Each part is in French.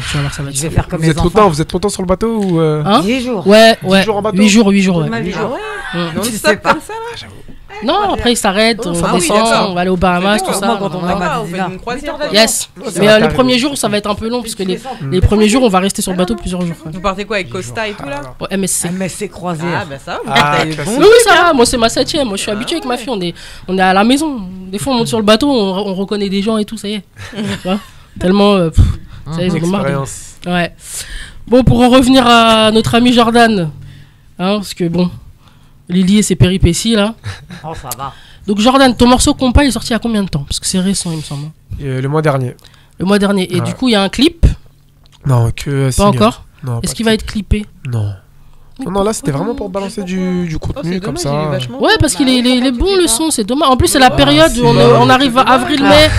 Tu vas voir, ça va être Je vais ça. faire comme les enfants. Vous êtes longtemps sur le bateau ou Hein 10 jours. Ouais, 10 jours en bateau 8 jours, ouais. Non, Tu tu sais sais pas. comme ça là. Non, après, ils s'arrêtent, on Ah oui, descend, d'accord. on va aller aux Bahamas, tout ça. Quand on voilà. va Ah, vous faites une croisière. quoi. Yes. c'est Mais vrai, les t'as premiers raison. jours, ça va être un peu long, puisque les premiers jours, on va rester sur le bateau plusieurs jours. Vous partez quoi avec Costa et tout là? Ouais, MSC. Mais c'est croisé. Ah bah ça, vous Ah, partez classique. bon. Oui, oui, ça va. Moi, c'est ma 7ème. Moi, je suis habitué avec ma fille. On est à la maison. Des fois, on monte sur le bateau, on reconnaît des gens et tout, ça y est. Tu vois Tellement. Ça y est, ils ont marre. Expérience. Ouais. Bon, pour en revenir à notre ami Jordan. Hein, parce que bon, Lily et ses péripéties là. Oh, ça va. Donc, Jordan, ton morceau compas, il est sorti il y a combien de temps? Parce que c'est récent, il me semble. Le mois dernier. Le mois dernier. Et Ouais. du coup, il y a un clip. Non, que Pas single. encore. Non, Est-ce pas qu'il de va clip. être clippé? Non. Non, là, c'était vraiment pour balancer du contenu comme ça. Ouais, parce qu'il est bon le son, c'est dommage. En plus, c'est la Ouais, période où on arrive à avril-mai.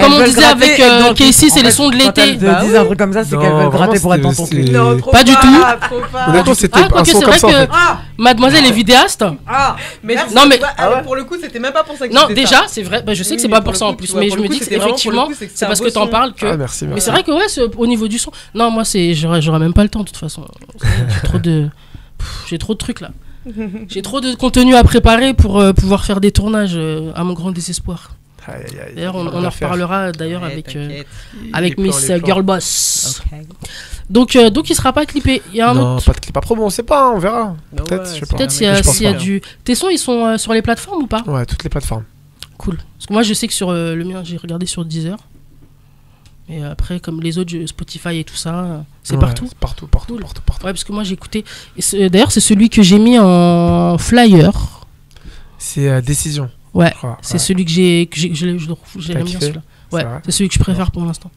Comme on disait avec Casey, c'est les sons de l'été. Quand elles disent un truc comme ça, c'est qu'elles veulent gratter pour être dans ton clip. Non, trop Pas du tout. Honnêtement, c'était Ah, un quoique, son c'est comme vrai ça. En fait. que Mademoiselle est vidéaste. Ah, mais Non, mais- pour le coup, c'était même pas pour ça que Non, j'ai fait déjà, ça. c'est vrai. Bah, je sais que Oui, c'est mais pas pour pour ça le en coup, plus. tu vois, Mais pour je le me coup, dis que c'était vraiment pour le effectivement, coup, c'est c'est un parce beau que t'en son. parles que. Ah, merci. Mais merci. c'est vrai que ouais, au niveau du son. Non, moi, j'aurais même pas le temps de toute façon. J'ai trop de. J'ai trop de trucs là. J'ai trop de contenu à préparer pour pouvoir faire des tournages à mon grand désespoir. Aïe, aïe, aïe. D'ailleurs, on va en faire. reparlera d'ailleurs Ouais, avec t'inquiète. avec Les plans, Miss les plans. Girlboss. Donc il sera pas clippé. Il y a un Non, autre. pas de clip. Après, bon, on sait pas, on verra. Bah Peut-être, ouais, je sais pas. Peut-être Mais s'il y a, je pense s'il y a pas. du. Tes sons, ils sont sur les plateformes ou pas? Ouais, toutes les plateformes. Cool. Parce que moi, je sais que sur le mien, j'ai regardé sur Deezer. Et après, comme les autres, Spotify et tout ça, c'est Ouais, partout. c'est partout, partout, Cool. partout, partout. Ouais, parce que moi, j'ai écouté. Et d'ailleurs, c'est celui que j'ai mis en flyer. C'est Décision. Ouais. je crois. C'est Ouais. celui que j'aime bien kiffé celui-là. Ouais, C'est vrai c'est celui que je préfère pour l'instant.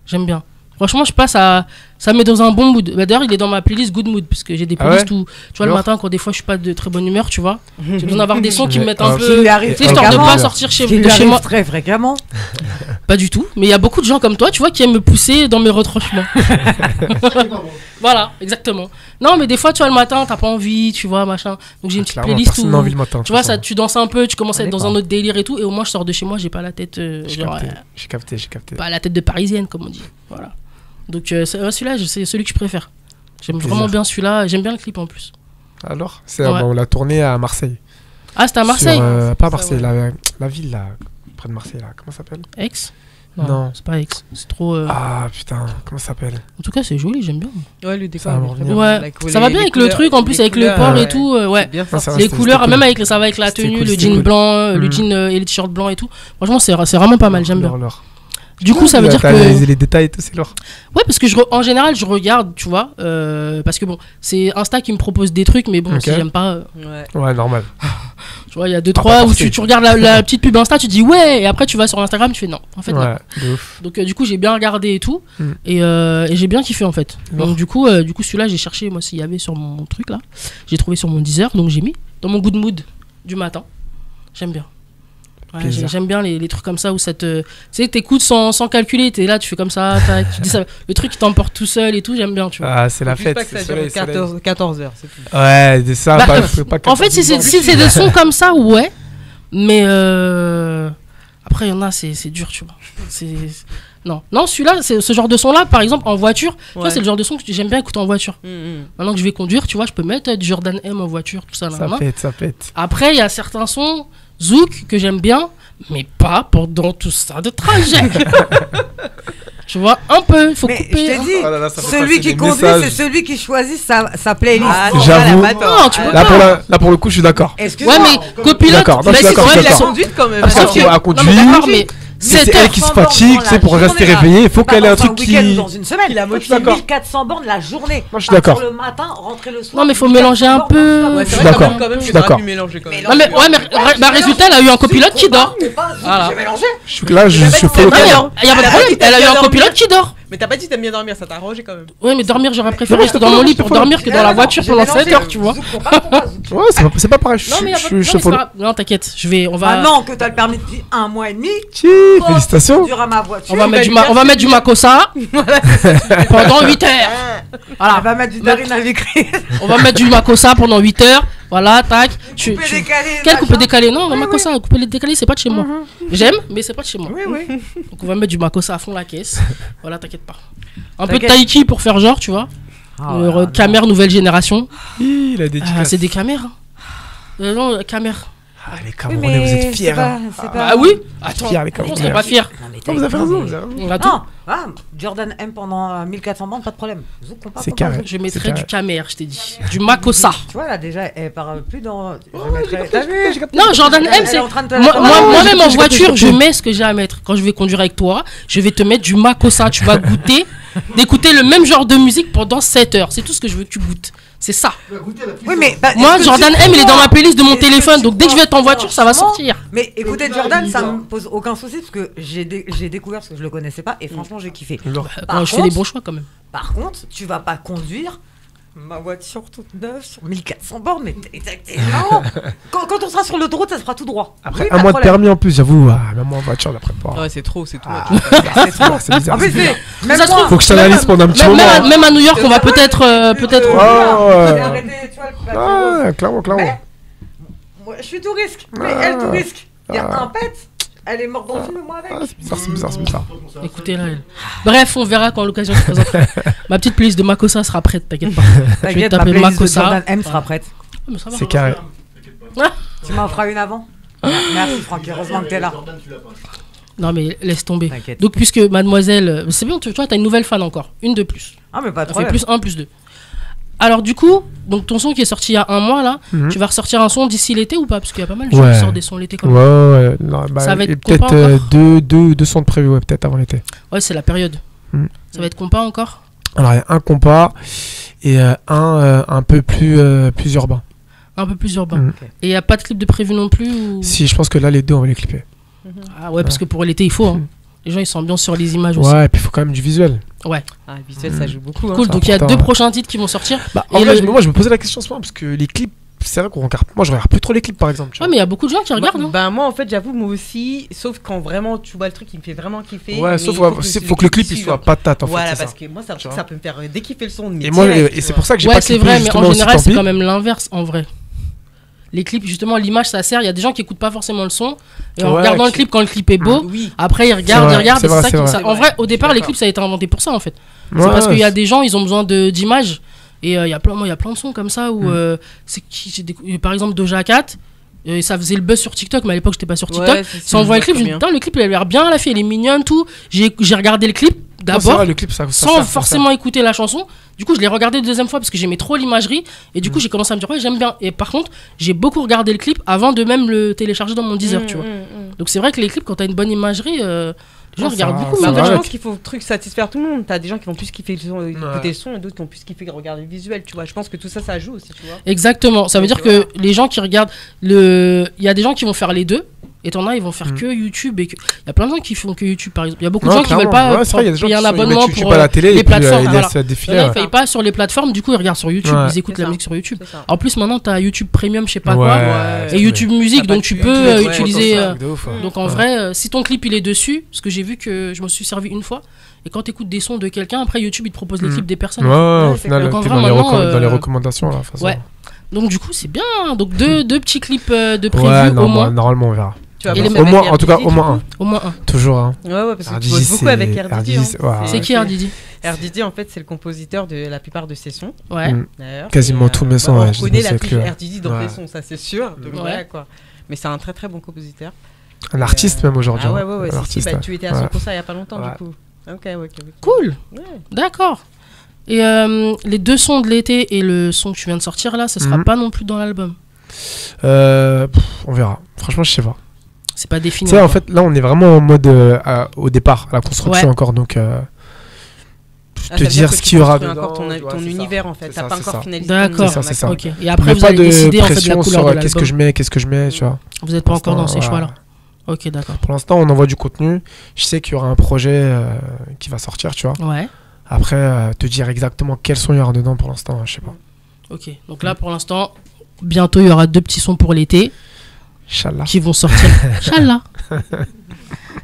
J'aime bien. Franchement, je passe à. Ça me met dans un bon mood. Bah, d'ailleurs, il est dans ma playlist Good Mood. Parce que j'ai des Ah ouais playlists où. Tu vois, le Alors matin, quand des fois je suis pas de très bonne humeur, tu vois. J'ai besoin d'avoir des sons qui me mettent un Ah, peu. Qui lui arrive Tu sais, histoire de fréquemment. pas sortir Qui de lui chez arrive moi. très fréquemment. Pas du tout. Mais il y a beaucoup de gens comme toi, tu vois, qui aiment me pousser dans mes retranchements. Voilà, exactement. Non, mais des fois, tu vois, le matin, t'as pas envie, tu vois, machin. Donc j'ai une petite Clairement, playlist personne où. n'a envie le matin. Tu vois, ça, tu danses un peu, tu commences à être dans dépend. un autre délire et tout. Et au moins, je sors de chez moi, j'ai pas la tête. J'ai Genre, capté, j'ai capté, j'ai capté. pas la tête de parisienne, comme on dit. Voilà. Donc celui-là, c'est celui que je préfère. J'aime Plaisir. vraiment bien celui-là. J'aime bien le clip en plus. Alors, c'est Ouais. on l'a tourné à Marseille. Ah, c'était à Marseille. Pas à Marseille, la ville là, près de Marseille là. Comment ça s'appelle? Aix. Non. C'est pas Aix. C'est trop. Ah putain, comment ça s'appelle? En tout cas, c'est joli, j'aime bien. Ouais, le Ça décor. va me il est très revenir. bien. Ouais. La Ça va bien avec le truc, en plus, avec le port et tout. Ouais. C'est bien Non, fait. ça va, Les c'était couleurs, cool. même avec ça va avec la C'était tenue, cool, le c'était jean cool. blanc, le jean et les t-shirts blancs et tout. Franchement, c'est vraiment pas mal, j'aime bien. L'or. Du coup, ça veut dire T'as que. les détails et tout, c'est l'or. Ouais, parce que en général, je regarde, tu vois. Parce que bon, c'est Insta qui me propose des trucs, mais bon, Ok. si j'aime pas. Ouais. Ouais, normal. Tu vois, il y a 2-3 pas où forcé. tu regardes la petite pub Insta, tu dis ouais, et après tu vas sur Instagram, tu fais non. En fait, non. Ouais, de ouf. Donc du coup, j'ai bien regardé et tout, Mm. et j'ai bien kiffé en fait. Lourd. Donc du coup celui-là, j'ai cherché moi s'il y avait sur mon truc là. J'ai trouvé sur mon Deezer, donc j'ai mis dans mon good mood du matin. J'aime bien. Ouais, Plaisir. j'aime bien les trucs comme ça où ça te. Tu sais, t'écoutes sans calculer, t'es là, tu fais comme ça, tu dis ça. Le truc qui t'emporte tout seul et tout, j'aime bien, tu vois. Ah, c'est la Juste fête. pas que ça c'est soleil, dure 14 heures, c'est tout. Ouais, c'est ça. Bah, pas En fait, si c'est des sons comme ça, ouais. Mais après, il y en a, c'est dur, tu vois. Non, celui-là, c'est ce genre de son-là, par exemple, en voiture. Tu vois, c'est le genre de son que j'aime bien écouter en voiture. Maintenant que je vais conduire, tu vois, je peux mettre du Jordan M en voiture, tout ça. Ça pète, ça pète. Après, il y a certains sons, Zouk, que j'aime bien, mais pas pendant tout ça de trajet. Tu vois, un peu, il faut Mais couper. je t'ai dit, Oh là là, ça fait celui passer qui des conduit, messages. c'est celui qui choisit sa playlist. Ah, J'avoue. Non, tu peux Là pas. pour le coup, je suis d'accord. Excuse-moi. Ouais, mais copilote, D'accord, non, je suis bah, d'accord, c'est- je suis ouais, la d'accord. conduite quand même. Parce Sauf que que- à non, mais conduire, d'accord, mais c'est 7 elle heures qui se Sans bornes fatigue, dans tu sais, la pour rester journée, là. réveillée. Il faut Pas qu'elle ait un dans truc week-end ou qui. dans une semaine. Il a Toi, tu motivé. fais 1400 bornes la journée. Non, je suis Partir d'accord. le matin, rentrer le soir. Non, mais faut mélanger un peu. Ouais, Je c'est suis vrai d'accord. quand même Je suis que t'aurais d'accord. pu mélanger quand même. Non, mais ouais, mais bah, résultat, elle a eu un copilote qui dort. Voilà. J'ai mélangé. Je suis là, je Mais fais c'est le bien. Il y cas. a pas de Elle a problème, dit elle a eu t'aimes un bien copilote dormir. qui dort. Mais t'as pas dit t'aimes bien dormir, ça t'a arrangé quand même. Ouais, mais dormir, j'aurais préféré rester dans mon lit pour dormir que dans la voiture pendant 7 heures, tu vois. Ouais, c'est pas pareil. Non, mais Je suis non, mais c'est follow. pas- non, t'inquiète, on va. Maintenant que t'as le permis depuis 1 mois et demi, Félicitations. dur à ma voiture. On va mettre du Makossa pendant 8 heures. Elle Voilà. va mettre du Darine avec lui. On va mettre du Makossa pendant 8 heures. Voilà, tac. Coupé décalé. Quel machin. coupé décalé? Non, le Makossa, coupé décalé, c'est pas de chez moi. J'aime, mais c'est pas de chez moi. Oui, oui. Donc on va mettre du Makossa à fond la caisse. Voilà, t'inquiète pas. Un peu de T'inquiète. Taiki pour faire genre, tu vois. Camère nouvelle génération. Il a des Ah, c'est des caméras. Non, caméras. Ah, les Camerounais, vous êtes fiers. hein. C'est pas. Ah oui. Attends, Fiers, les on Camerounais. serait pas fiers. Non, mais Oh, vous avez raison, vous avez raison. On a tout. Non, Jordan M pendant 1400 bandes, pas de problème. Zouk, on parle C'est pas carré. comme ça. Je mettrais C'est du camère, je t'ai dit. Du Makossa. Tu vois, là, déjà, elle parle plus dans. Je mettrais. T'as vu, j'ai capté. Non, Jordan Elle M, est c'est. en train de te- Moi-même en j'ai voiture, capté. je mets ce que j'ai à mettre. Quand je vais conduire avec toi, je vais te mettre du Makossa. Tu vas goûter, d'écouter le même genre de musique pendant 7 heures. C'est tout ce que je veux que tu goûtes. C'est ça. Oui, mais. bah, Moi, est-ce que Jordan tu M, il est dans ma crois- playlist de mon est-ce que téléphone. tu Donc dès que je vais être en crois voiture, ça va franchement sortir. Mais écoutez, Jordan, ça me pose aucun souci parce que j'ai découvert parce que je le connaissais pas et franchement, j'ai kiffé. Par Je fais des contre- bons choix quand même. Par contre, tu vas pas conduire ma voiture toute neuve sur 1400 bornes, mais non. Quand on sera sur l'autoroute, ça sera tout droit. Après, Oui, un pas mois de problème. permis en plus, j'avoue. Même moi en voiture, d'après pas. Ouais, c'est trop, c'est tout. Ah, c'est bizarre. En plus, c'est bizarre. même Ça se moi, trouve, Faut que je t'analyse pendant un petit Même, moment. même à New York, on va peut-être. Ouais. arrêter, tu vois, le papyrus. Ah, clairement. Mais- moi, je suis tout risque, mais elle tout risque. Il y a un pet, elle est morte dans le film, moi avec. Ah, c'est bizarre. Écoutez là. Bref, on verra quand l'occasion se présentera. Ma petite playlist de Makossa sera prête, t'inquiète pas. T'inquiète, taper ma playlist de Makossa. Jordan M sera prête. Ah, mais ça va. C'est carré. Tu m'en feras une avant. Merci Franck, heureusement que t'es là. Non, mais laisse tomber. T'inquiète. Donc, puisque mademoiselle. C'est bien, tu vois, t'as une nouvelle fan encore. Une de plus. Ah, mais pas de Ça fait problème. plus 1, plus 2. Alors, du coup, donc ton son qui est sorti il y a un mois là, tu vas ressortir un son d'ici l'été ou pas? Parce qu'il y a pas mal de gens Ouais. qui sortent des sons l'été quand même. Ouais. Non, bah, Ça va être et compas peut-être encore deux sons de prévu, ouais, peut-être avant l'été. Ouais, c'est la période. Ça va être compas encore? Alors, il y a un compas et un peu plus urbain. Un peu plus urbain. Mm. Et il n'y a pas de clip de prévu non plus ou... Si, je pense que là, les deux, on va les clipper. Ah ouais, parce que pour l'été, il faut. Hein. Les gens, ils s'ambiancent sur les images aussi. Ouais, et puis il faut quand même du visuel. Ouais. Ah, le visuel, ça joue beaucoup. Cool, Hein. donc il y a important, 2 hein. prochains titres qui vont sortir. Bah, Et en vrai, le- moi, je me posais la question en ce moment parce que les clips, c'est vrai qu'on regarde. Moi, je regarde plus trop les clips, par exemple. tu Ouais, vois. mais il y a beaucoup de gens qui regardent. hein. Bah, moi, en fait, j'avoue, moi aussi, sauf quand vraiment tu vois le truc qui me fait vraiment kiffer. Ouais, mais sauf il faut que le clip il suive. soit patate en Voilà, fait. c'est parce ça. que moi, ça, Tu vois. ça peut me faire dékiffer le son. Et moi, et c'est pour ça que j'ai Ouais, pas c'est clippé vrai, mais justement en aussi, général, tant c'est pis. quand même l'inverse en vrai. Les clips, justement, l'image, ça sert. Il y a des gens qui écoutent pas forcément le son. Et en Ouais, regardant le qui- clip, quand le clip est beau, Oui. après ils regardent, vrai, ils regardent. c'est et vrai, ça c'est qui- vrai. ça- En vrai, au départ, les clips, ça a été inventé pour ça en fait. C'est Ouais, parce qu'il y a ouais. des gens, ils ont besoin d'images. Et il y a plein de sons comme ça où par exemple Doja Cat, ça faisait le buzz sur TikTok, mais à l'époque j'étais pas sur TikTok. Ouais, Si on voit le clip, je me dis putain, le clip il a l'air bien, la fille elle est mignonne, tout. J'ai regardé le clip Non, c'est d'abord vrai, le clip, ça sans sert, forcément écouter la chanson. Du coup, je l'ai regardé une deuxième fois parce que j'aimais trop l'imagerie. Et du coup, j'ai commencé à me dire, ouais, j'aime bien. Et par contre, j'ai beaucoup regardé le clip avant de même le télécharger dans mon Deezer, tu vois. Donc, c'est vrai que les clips, quand t'as une bonne imagerie, les gens Ouais, regardent ça- beaucoup. ça Bah, mais en fait, va je déjà- pense qu'il faut truc satisfaire tout le monde. T'as des gens qui vont plus kiffer le son, écouter le son, et d'autres qui vont plus kiffer regarder le visuel, tu vois. Je pense que tout ça, ça joue aussi, tu vois. Exactement. Ça veut Donc, dire que les gens qui regardent il y a des gens qui vont faire les deux. Et t'en as, ils vont faire que YouTube. Il y a plein de gens qui font que YouTube, par exemple. Il y a beaucoup de Non, gens qui veulent clairement. pas Ouais, c'est vrai, il y a des gens payer qui un sont- ils mettent abonnement YouTube pour à la télé les et puis plateformes. ils Voilà. laissent Il y défiler. en a, ils Ouais. payent pas sur les plateformes, du coup, ils regardent sur YouTube, Ouais. ils écoutent C'est la ça. musique sur YouTube. C'est ça. En plus, maintenant, t'as YouTube Premium, je sais pas Ouais, quoi. c'est Et YouTube Musique, T'as pas donc de tu pub, peux ouais, utiliser. c'est de ouf, ouais. Donc en vrai, si ton clip il est dessus, parce que j'ai vu que je m'en suis servi une fois, et quand t'écoutes des sons de quelqu'un, après YouTube il te propose les clips des personnes. Ouais, au c'est final, clair. t'es Donc, dans en les vrai, maintenant, dans les recommandations, là. de toute façon. Ouais. Donc du coup, c'est bien. Donc deux petits clips de prévus Ouais, au moins. normalement, on verra. Tu vas Et bosser les- Au avec moins, en tout cas, RDD, au moins un. du Au moins un. Toujours, hein. coup. Ouais, ouais, parce que tu RDD, bosses beaucoup c'est- avec RDD. RDD, hein. c'est- ouais. C'est qui RDD? RDD, en fait, c'est le compositeur de la plupart de ses sons. Ouais. D'ailleurs. Quasiment Et, tous mes sons, bah, ouais, on j'ai connaît bossé la avec touche lui, ouais. RDD dans Ouais. les sons, ça c'est sûr. Donc Ouais. voilà quoi. Mais c'est un très très bon compositeur. Un artiste, même aujourd'hui. Ah ouais, hein. ouais, ouais. Un Si, artiste, bah, ouais. tu étais à Ouais. son concert il y a pas longtemps Ouais. du coup. Ok, ok. Cool. Ouais. D'accord. Et les deux sons de l'été et le son que tu viens de sortir là, ça sera pas non plus dans l'album. On verra. Franchement, je sais pas. C'est pas défini. Tu sais, en encore. fait, là, on est vraiment en mode au départ, à la construction Ouais. encore. Donc, Ah, te ça veut dire que ce tu qu'il y aura construis dedans. encore ton tu vois, c'est ça. univers en fait. C'est T'as ça, pas c'est encore ça. finalisé. D'accord. ton C'est ça. Ok. Et après, mais vous pas allez de décider en fait de la pression couleur sur de qu'est-ce que l'album. je mets, tu vois. Vous êtes pas Pour encore dans ces l'instant, choix-là. Ok, d'accord. Pour l'instant, on envoie du contenu. Je sais qu'il y aura un projet qui va sortir, tu vois. Ouais. Après, te dire exactement quels sons il y aura dedans, pour l'instant, je sais pas. Ok. Donc là, pour l'instant, bientôt il y aura 2 petits sons pour l'été Inch'Allah. qui vont sortir. Inch'Allah.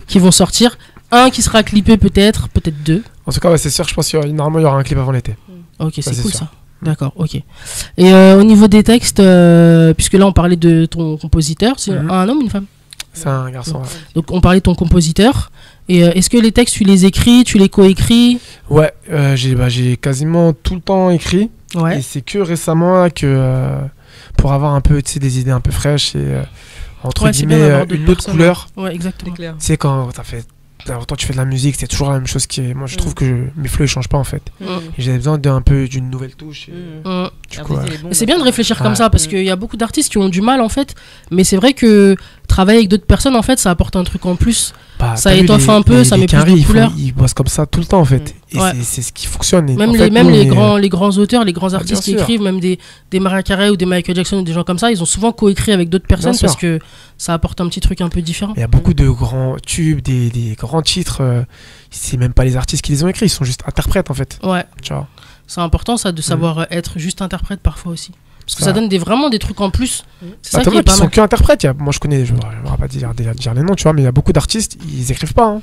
Qui vont sortir. Un qui sera clippé peut-être 2. En tout cas, ouais, c'est sûr, je pense qu'il y aura, normalement, il y aura un clip avant l'été. Ok, Ça, c'est c'est cool sûr. ça. D'accord, ok. Et au niveau des textes, puisque là on parlait de ton compositeur, c'est un homme ou une femme? C'est un garçon. Ouais. Donc on parlait de ton compositeur. Et est-ce que les textes, tu les écris, tu les coécris? Ouais, j'ai quasiment tout le temps écrit. Ouais. Et c'est que récemment là, que pour avoir un peu des idées un peu fraîches et entre guillemets une autre couleur. Ouais, exactement. C'est clair. Tu sais, quand longtemps tu fais de la musique, c'est toujours la même chose moi je trouve que mes flows ils changent pas en fait. Et j'ai besoin d'une nouvelle touche. Du coup, c'est bien de réfléchir comme ça parce qu'il y a beaucoup d'artistes qui ont du mal en fait, mais c'est vrai que travailler avec d'autres personnes en fait ça apporte un truc en plus. Ça étoffe un peu, ça met plus de couleurs. Ils bossent comme ça tout le temps en fait. Et c'est ce qui fonctionne. Et même en fait, les grands auteurs, les grands artistes qui écrivent, même des Mariah Carey ou des Michael Jackson ou des gens comme ça, ils ont souvent coécrit avec d'autres personnes parce que ça apporte un petit truc un peu différent. Il y a beaucoup de grands tubes, des grands titres. C'est même pas les artistes qui les ont écrits, ils sont juste interprètes en fait. Ouais. Tu vois. C'est important ça de savoir être juste interprète parfois aussi. Parce que ça donne vraiment des trucs en plus. C'est ça qui est pas mal. Ils sont que interprètes. Moi je connais, je ne vais pas dire les noms, tu vois, mais il y a beaucoup d'artistes, ils écrivent pas. Hein.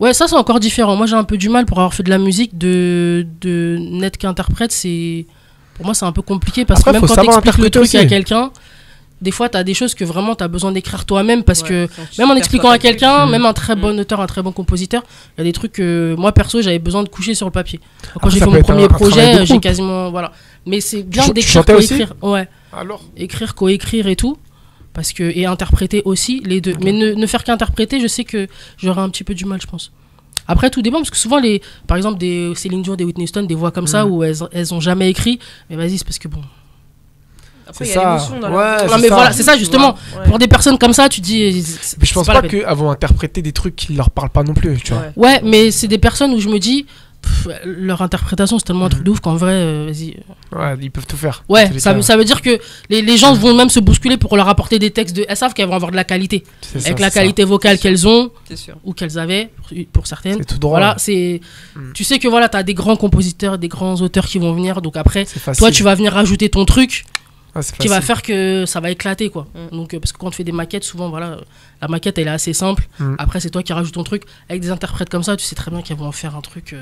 Ouais, ça c'est encore différent. Moi j'ai un peu du mal pour avoir fait de la musique de n'être qu'interprète. Pour moi c'est un peu compliqué parce que même quand tu expliques le truc à quelqu'un, des fois tu as des choses que vraiment tu as besoin d'écrire toi-même parce que même en expliquant à quelqu'un, même un très bon auteur, un très bon compositeur, il y a des trucs que moi perso j'avais besoin de coucher sur le papier. Quand j'ai fait mon premier projet, j'ai quasiment voilà. Mais c'est bien d'écrire, coécrire. Ouais. Alors écrire, coécrire et tout. Parce que, et interpréter aussi, les deux. Okay. Mais ne faire qu'interpréter, je sais que j'aurais un petit peu du mal, je pense. Après, tout dépend, parce que souvent, par exemple, des Céline Dion, des Whitney Houston, des voix comme ça, où elles ont jamais écrit. Mais vas-y, c'est parce que bon. Après, il y a l'émotion dans non, mais voilà, c'est ça, justement. Ouais. Pour des personnes comme ça, tu dis. Mais je pense pas qu'elles vont interpréter des trucs qui leur parlent pas non plus, tu vois. Ouais, mais c'est des personnes où je me dis. Leur interprétation c'est tellement un truc de ouf qu'en vrai vas-y ouais ils peuvent tout faire ça veut dire que les gens vont même se bousculer pour leur apporter des textes elles savent qu'elles vont avoir de la qualité avec la qualité vocale qu'elles ont ou qu'elles avaient pour certaines c'est tout droit voilà tu sais que voilà t'as des grands compositeurs des grands auteurs qui vont venir donc après toi tu vas venir rajouter ton truc qui va faire que ça va éclater quoi. Donc parce que quand tu fais des maquettes souvent voilà la maquette elle est assez simple après c'est toi qui rajoutes ton truc avec des interprètes comme ça tu sais très bien qu'ils vont en faire un truc